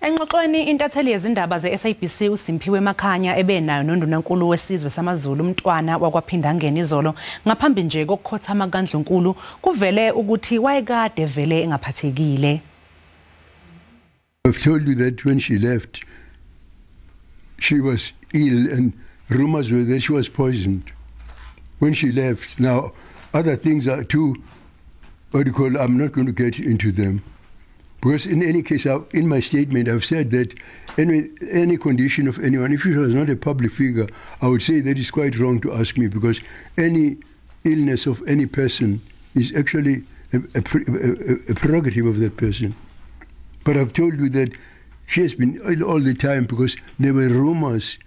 Engxoxweni intatheli yezindaba ze-SABC uSimphiwe Makhanya ebenayo noNdunankulu wesizwe samaZulu umntwana wakwaPhindangeni izolo ngaphambi nje kokukhothama kaNdlunkulu kuvele ukuthi wayekade vele engaphathekile. I've told you that when she left she was ill and rumors were that she was poisoned when she left. Now other things are too, what do you call, I'm not going to get into them. Because in any case, in my statement, I've said that any condition of anyone, if she was not a public figure, I would say that it's quite wrong to ask me, because any illness of any person is actually a prerogative of that person. But I've told you that she has been ill all the time because there were rumors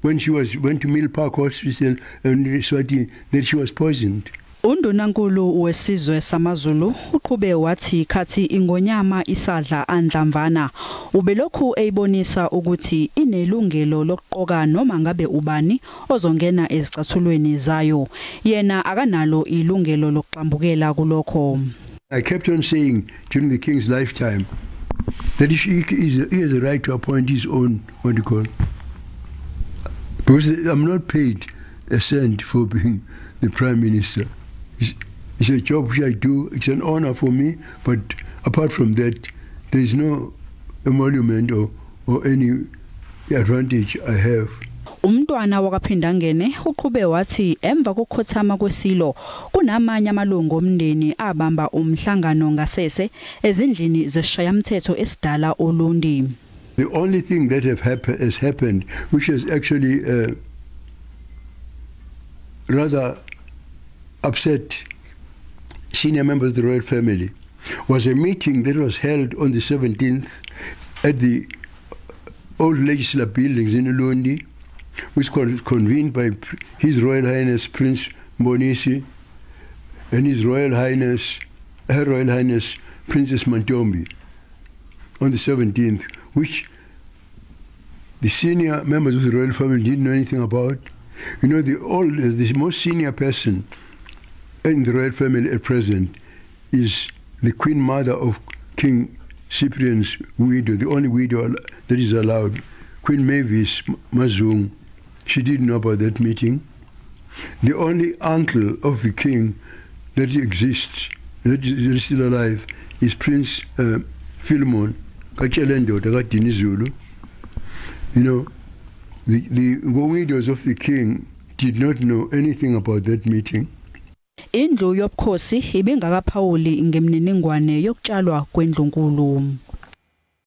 when she went to Mill Park Hospital in Swati that she was poisoned. Undunankulu wesizwe samaZulu uqhube wathi khathi ingonyama isadla andlamvana ubelokhu eyibonisa ukuthi inelungelo lokuqoka noma ngabe ubani ozongena ezicathulweni zayo yena akanalo ilungelo lokuxambukela kulokho. I kept on saying during the king's lifetime that he has a right to appoint his own, what do you call, because I'm not paid a cent for being the prime minister. It's a job which I do. It's an honor for me, but apart from that, there is no emolument or any advantage I have. Umntwana wakwaPhindangene uqhube wathi emva kokukhothama kwesilo kunamanye amalungu omndeni abamba umhlangano ngasese ezindlini zeshayamthetho esidala Olundi. The only thing that has happened, which has actually rather upset senior members of the royal family, was a meeting that was held on the 17th at the old legislative buildings in Ulundi, which was convened by His Royal Highness Prince Mbonisi and Her Royal Highness Princess Mantombi on the 17th, which the senior members of the royal family didn't know anything about. You know, the most senior person in the royal family at present is the Queen Mother of King Cyprian's widow, the only widow that is allowed, Queen Mavis Mazung. She didn't know about that meeting. The only uncle of the king that exists, that is still alive, is Prince Philemon Kachelendo Tagatini Zulu. You know, the widows of the king did not know anything about that meeting. Indlu yobukhosi ibingakaphawuli ngemniningwane yokutshalwa kwendlunkulu.